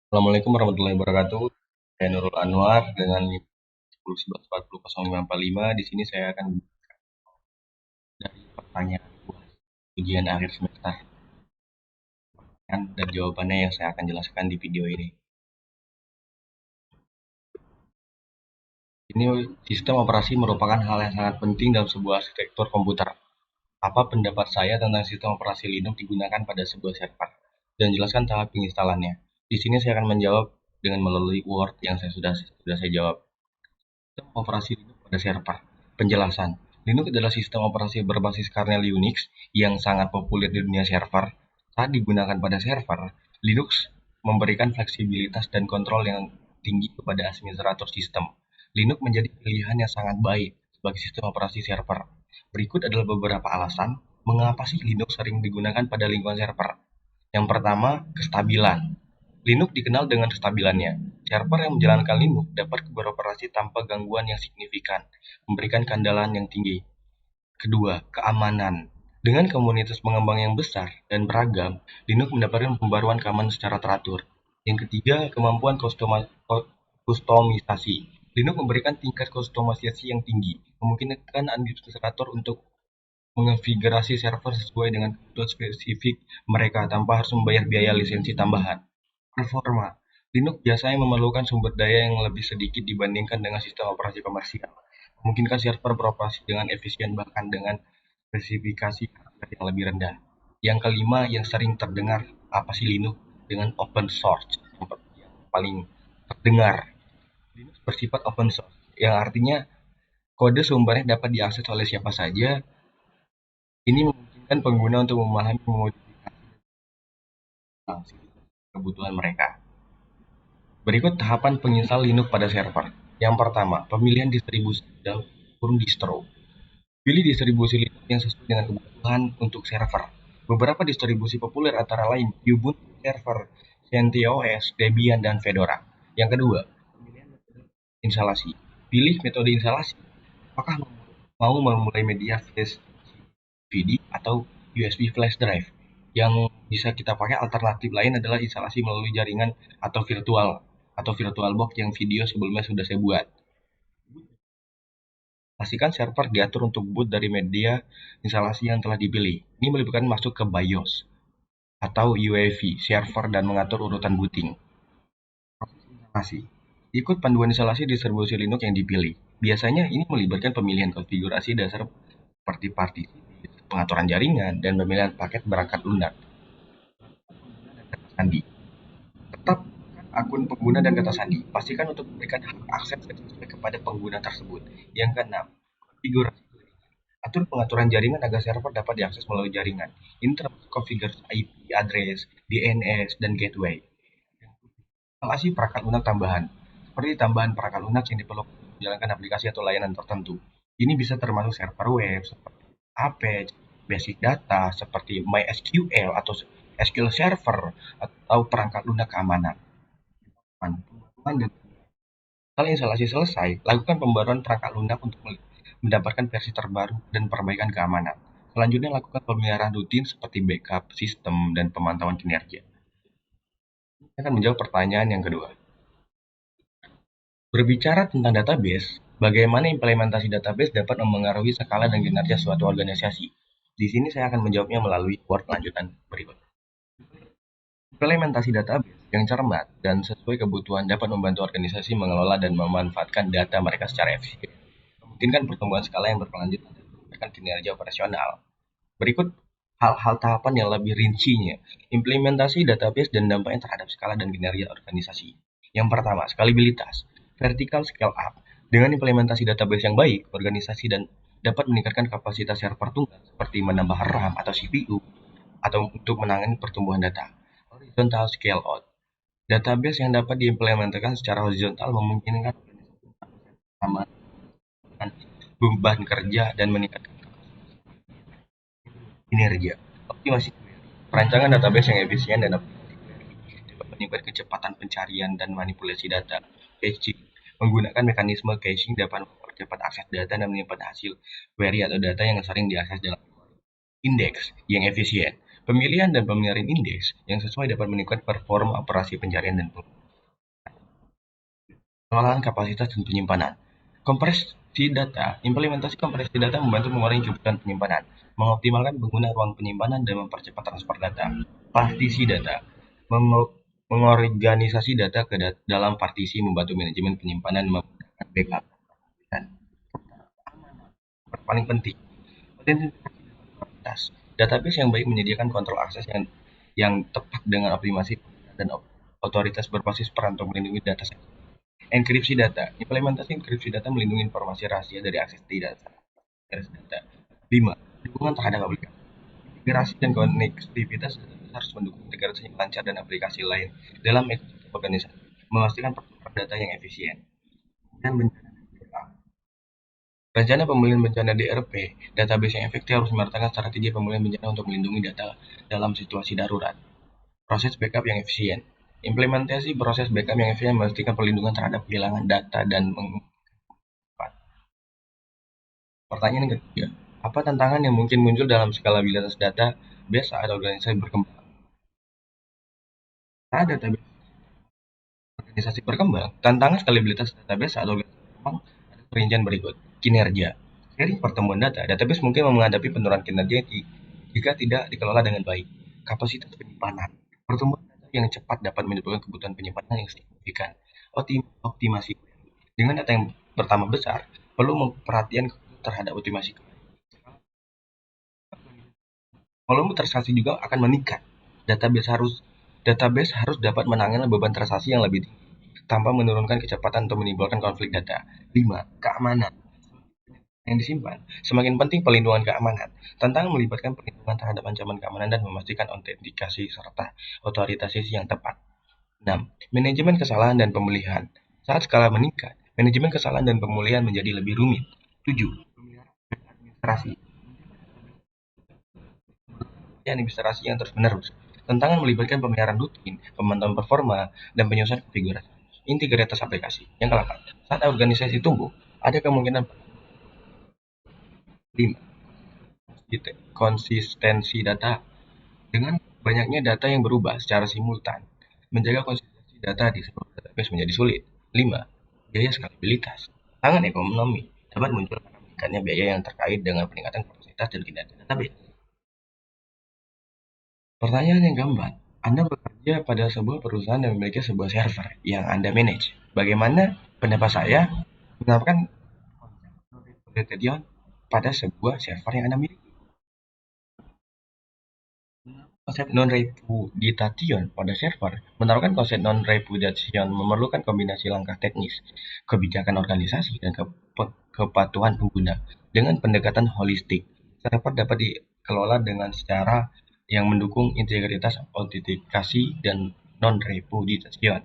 Assalamualaikum warahmatullahi wabarakatuh. Saya Nurul Anwar dengan 10.11.40.0545. Di sini saya akan dari pertanyaan ujian akhir semester dan jawabannya yang saya akan jelaskan di video ini. Ini sistem operasi merupakan hal yang sangat penting dalam sebuah arsitektur komputer. Apa pendapat saya tentang sistem operasi Linux digunakan pada sebuah server? Dan jelaskan tahap penginstalannya. Di sini saya akan menjawab dengan melalui Word yang sudah saya jawab. Sistem operasi Linux pada server. Penjelasan. Linux adalah sistem operasi berbasis kernel Unix yang sangat populer di dunia server. Saat digunakan pada server, Linux memberikan fleksibilitas dan kontrol yang tinggi kepada administrator sistem. Linux menjadi pilihan yang sangat baik sebagai sistem operasi server. Berikut adalah beberapa alasan mengapa sih Linux sering digunakan pada lingkungan server. Yang pertama, kestabilan. Linux dikenal dengan kestabilannya. Server yang menjalankan Linux dapat beroperasi tanpa gangguan yang signifikan, memberikan keandalan yang tinggi. Kedua, keamanan. Dengan komunitas pengembang yang besar dan beragam, Linux mendapatkan pembaruan keamanan secara teratur. Yang ketiga, kemampuan kustomisasi. Linux memberikan tingkat kustomisasi yang tinggi, memungkinkan administrator untuk mengonfigurasi server sesuai dengan kebutuhan spesifik mereka tanpa harus membayar biaya lisensi tambahan. Performa. Linux biasanya memerlukan sumber daya yang lebih sedikit dibandingkan dengan sistem operasi komersial. Memungkinkan server beroperasi dengan efisien bahkan dengan spesifikasi hardware yang lebih rendah. Yang kelima yang sering terdengar, apa sih Linux? Dengan open source yang paling terdengar. Linux bersifat open source, yang artinya kode sumbernya dapat diakses oleh siapa saja. Ini memungkinkan pengguna untuk memahami mengmodifikasi kebutuhan mereka. Berikut tahapan penginstal Linux pada server. Yang pertama, pemilihan distribusi dalam distro. Pilih distribusi Linux yang sesuai dengan kebutuhan untuk server. Beberapa distribusi populer antara lain Ubuntu Server, CentOS, Debian, dan Fedora. Yang kedua, instalasi. Pilih metode instalasi. Apakah mau memulai media flash DVD atau USB flash drive? Yang bisa kita pakai alternatif lain adalah instalasi melalui jaringan atau VirtualBox yang video sebelumnya sudah saya buat. Pastikan server diatur untuk boot dari media instalasi yang telah dipilih. Ini melibatkan masuk ke BIOS atau UEFI server dan mengatur urutan booting. Proses instalasi. Ikut panduan instalasi distribusi Linux yang dipilih. Biasanya ini melibatkan pemilihan konfigurasi dasar seperti partisi, pengaturan jaringan, dan pemilihan paket berangkat lunak. Sandi. Tetap akun pengguna dan data sandi. Pastikan untuk memberikan hak akses sesuai kepada pengguna tersebut. Yang keenam, konfigurasi. Atur pengaturan jaringan agar server dapat diakses melalui jaringan. Ini termasuk konfigurasi IP address, DNS, dan gateway. Instalasi perangkat lunak tambahan, seperti tambahan perangkat lunak yang diperlukan untuk menjalankan aplikasi atau layanan tertentu. Ini bisa termasuk server web, seperti Apache, basic data, seperti MySQL atau SQL Server, atau perangkat lunak keamanan. Setelah instalasi selesai, lakukan pembaruan perangkat lunak untuk mendapatkan versi terbaru dan perbaikan keamanan. Selanjutnya, lakukan pemeliharaan rutin seperti backup sistem dan pemantauan kinerja. Saya akan menjawab pertanyaan yang kedua. Berbicara tentang database, bagaimana implementasi database dapat memengaruhi skala dan kinerja suatu organisasi? Di sini saya akan menjawabnya melalui Word lanjutan berikut. Implementasi database yang cermat dan sesuai kebutuhan dapat membantu organisasi mengelola dan memanfaatkan data mereka secara efisien, memungkinkan pertumbuhan skala yang berkelanjutan dan meningkatkan kinerja operasional. Berikut hal-hal tahapan yang lebih rincinya, implementasi database dan dampaknya terhadap skala dan kinerja organisasi. Yang pertama, skalibilitas, vertical scale up. Dengan implementasi database yang baik, organisasi dan dapat meningkatkan kapasitas server tunggal seperti menambah RAM atau CPU atau untuk menangani pertumbuhan data. Horizontal scale out. Database yang dapat diimplementasikan secara horizontal memungkinkan beban kerja dan meningkatkan kinerja. Optimasi perancangan database yang efisien dan dapat meningkatkan kecepatan pencarian dan manipulasi data. Caching menggunakan mekanisme caching dapat mempercepat akses data dan menyimpan hasil query atau data yang sering diakses dalam indeks yang efisien. Pemilihan dan pemeliharaan indeks yang sesuai dapat meningkatkan performa operasi pencarian dan pengelolaan kapasitas dan penyimpanan. Kompresi data, implementasi kompresi data membantu mengurangi kebutuhan penyimpanan, mengoptimalkan pengguna ruang penyimpanan dan mempercepat transfer data. Partisi data, mengorganisasi data ke dalam partisi membantu manajemen penyimpanan menggunakan backup. Dan paling penting, otentikasitas. Database yang baik menyediakan kontrol akses yang tepat dengan optimasi dan otoritas berbasis peran untuk melindungi data. Enkripsi data. Implementasi enkripsi data melindungi informasi rahasia dari akses tidak data. 5. Dukungan terhadap aplikasi. Integrasi dan konektivitas harus mendukung integrasi yang lancar dan aplikasi lain dalam ekosistem organisasi, memastikan pertukaran data yang efisien. Dan bencana DRP. Rencana pemulihan bencana DRP, database yang efektif harus memeratakan strategi pemulihan bencana untuk melindungi data dalam situasi darurat. Proses backup yang efisien. Implementasi proses backup yang efisien memastikan perlindungan terhadap kehilangan data dan Pertanyaan yang ketiga, apa tantangan yang mungkin muncul dalam skalabilitas database saat organisasi berkembang? Saat database organisasi berkembang, tantangan skalabilitas database saat organisasi berkembang ada perincian berikut. Kinerja. Seiring pertumbuhan data, database mungkin menghadapi penurunan kinerja jika tidak dikelola dengan baik. Kapasitas penyimpanan. Pertumbuhan data yang cepat dapat menimbulkan kebutuhan penyimpanan yang signifikan. Optimasi. Dengan data yang bertambah besar, perlu perhatian terhadap optimasi. Volume transaksi juga akan meningkat. Database harus dapat menangani beban transaksi yang lebih tinggi tanpa menurunkan kecepatan atau menimbulkan konflik data. 5. Keamanan yang disimpan. Semakin penting pelindungan keamanan. Tantangan melibatkan perlindungan terhadap ancaman keamanan dan memastikan autentikasi serta otorisasi yang tepat. 6. Manajemen kesalahan dan pemulihan. Saat skala meningkat, manajemen kesalahan dan pemulihan menjadi lebih rumit. 7. Administrasi administrasi yang terus-menerus. Tantangan melibatkan pemeliharaan rutin, pemantauan performa, dan penyusunan konfigurasi. Integritas aplikasi. Yang ke-8. Saat organisasi tumbuh, ada kemungkinan 5. Konsistensi data. Dengan banyaknya data yang berubah secara simultan, menjaga konsistensi data di sebuah database menjadi sulit. 5. Biaya skalabilitas. Tantangan ekonomi dapat muncul karena meningkatnya biaya yang terkait dengan peningkatan kapasitas dan kinerja database. Pertanyaan yang keempat, Anda bekerja pada sebuah perusahaan yang memiliki sebuah server yang Anda manage. Bagaimana pendapat saya menerapkan konsep pada sebuah server yang Anda miliki? Konsep non-repudiation pada server. Menerapkan konsep non-repudiation memerlukan kombinasi langkah teknis, kebijakan organisasi, dan kepatuhan pengguna. Dengan pendekatan holistik, server dapat dikelola dengan secara yang mendukung integritas, autentikasi, dan non-repudiation.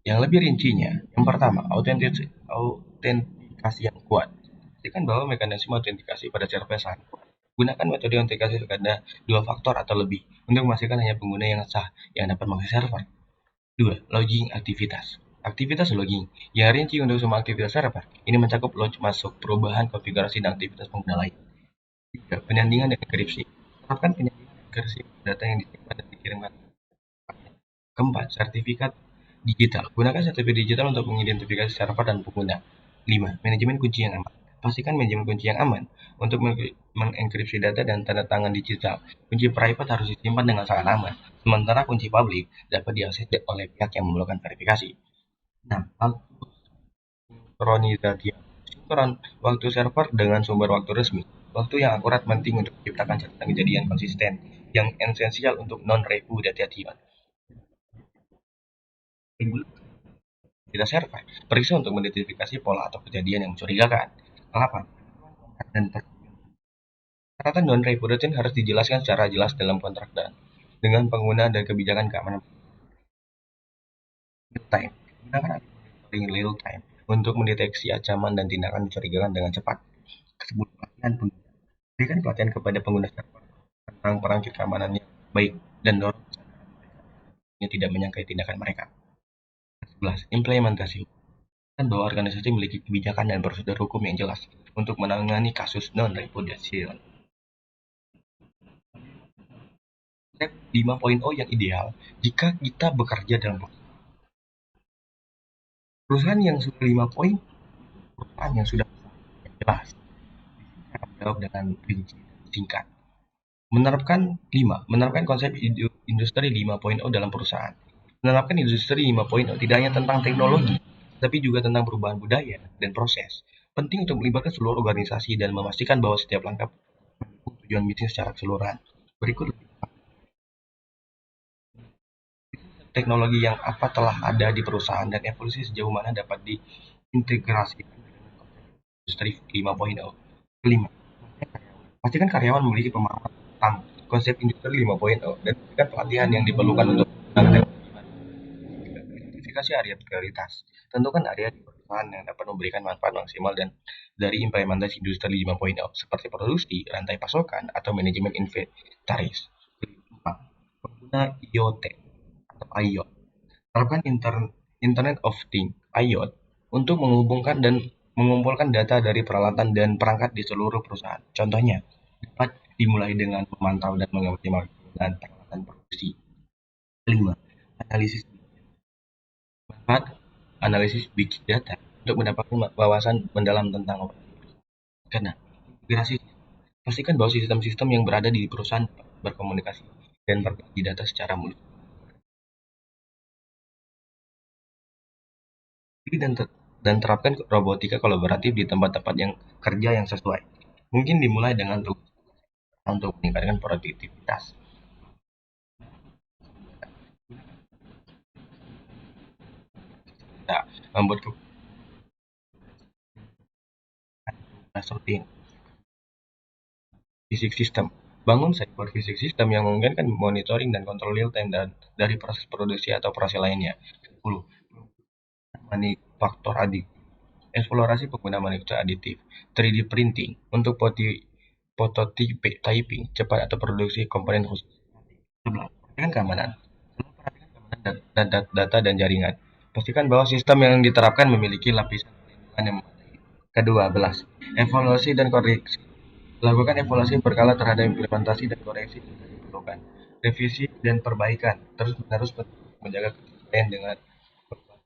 Yang lebih rincinya, yang pertama, autentikasi yang kuat. Pastikan bahwa mekanisme autentikasi pada server sangat kuat. Gunakan metode autentikasi pada 2 faktor atau lebih untuk memastikan hanya pengguna yang sah yang dapat mengakses server. 2. Logging aktivitas. Aktivitas logging yang rinci untuk semua aktivitas server. Ini mencakup log masuk, perubahan konfigurasi, dan aktivitas pengguna lain. 3. Penyandingan dan enkripsi. Terapkan penyandingan dan enkripsi data yang disimpan dan dikirimkan. Keempat, sertifikat digital. Gunakan sertifikat digital untuk mengidentifikasi server dan pengguna. 5. Manajemen kunci yang aman. Pastikan manajemen kunci yang aman untuk mengenkripsi data dan tanda tangan digital. Kunci private harus disimpan dengan sangat aman, sementara kunci publik dapat diakses oleh pihak yang memerlukan verifikasi. 6. Sinkronisasi. Sinkron waktu server dengan sumber waktu resmi. Waktu yang akurat penting untuk menciptakan catatan kejadian konsisten yang esensial untuk non-repudiation. Kita server, periksa untuk mengidentifikasi pola atau kejadian yang mencurigakan. 8. Dan persyaratan non-repudiation harus dijelaskan secara jelas dalam kontrak dan dengan penggunaan dan kebijakan keamanan. Real time. Gunakan real time untuk mendeteksi ancaman dan tindakan mencurigakan dengan cepat. Kesebut pelatihan pengguna. Berikan pelatihan kepada pengguna server tentang perangkat keamanan yang baik dan dorong yang tidak menyangkai tindakan mereka. 11. Implementasi. Dan bahwa organisasi memiliki kebijakan dan prosedur hukum yang jelas untuk menangani kasus non-repudiation. Step 5.0 yang ideal jika kita bekerja dalam Perusahaan yang sudah 5 poin, perusahaan yang sudah jelas. Saya jawab dengan rinci dan singkat. Menerapkan konsep industri 5.0 dalam perusahaan. Menerapkan industri 5.0 tidak hanya tentang teknologi, tapi juga tentang perubahan budaya dan proses. Penting untuk melibatkan seluruh organisasi dan memastikan bahwa setiap langkah mendukung tujuan bisnis secara keseluruhan. Berikut teknologi yang apa telah ada di perusahaan dan evolusi sejauh mana dapat diintegrasikan dengan industri 5.0. Kelima, pastikan karyawan memiliki pemahaman tentang konsep industri 5.0 dan berikan pelatihan yang diperlukan untuk menggunakan identifikasi area prioritas. Tentukan area di perusahaan yang dapat memberikan manfaat maksimal dan dari implementasi industri 5.0 seperti produksi, rantai pasokan, atau manajemen inventaris. 4. Pengguna IoT atau IoT. Terapkan Internet of Things (IoT) untuk menghubungkan dan mengumpulkan data dari peralatan dan perangkat di seluruh perusahaan. Contohnya, dapat dimulai dengan memantau dan mengoptimalkan penggunaan peralatan produksi. 5. Analisis manfaat analisis big data untuk mendapatkan wawasan mendalam tentang operasi. Karena integrasi, pastikan bahwa sistem-sistem yang berada di perusahaan berkomunikasi dan berbagi data secara mulus. Dan terapkan robotika kolaboratif di tempat-tempat yang kerja yang sesuai. Mungkin dimulai dengan tugas untuk meningkatkan produktivitas. Kita membuat kebiasaan rutin. Fisik sistem. Bangun cyber fisik sistem yang memungkinkan monitoring dan kontrol real time dari proses produksi atau proses lainnya. 10. Manufaktur aditif. Eksplorasi penggunaan manufaktur aditif. 3D printing untuk prototyping cepat atau produksi komponen khusus. 11. Perhatikan keamanan. Data dan jaringan. Pastikan bahwa sistem yang diterapkan memiliki lapisan perlindungan yang memadai. Kedua belas, evaluasi dan koreksi. Lakukan evaluasi berkala terhadap implementasi dan koreksi jika diperlukan. Revisi dan perbaikan terus-menerus menjaga kesesuaian dengan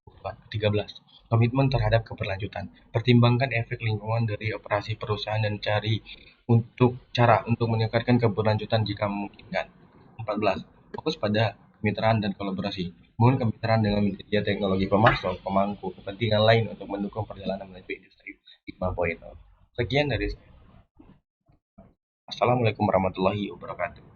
perubahan. 13. Komitmen terhadap keberlanjutan. Pertimbangkan efek lingkungan dari operasi perusahaan dan cari cara untuk meningkatkan keberlanjutan jika memungkinkan. 14. Fokus pada kemitraan dan kolaborasi. Bangun kemitraan dengan media teknologi pemasok, pemangku kepentingan lain untuk mendukung perjalanan menuju industri 5.0. Sekian dari saya. Assalamualaikum warahmatullahi wabarakatuh.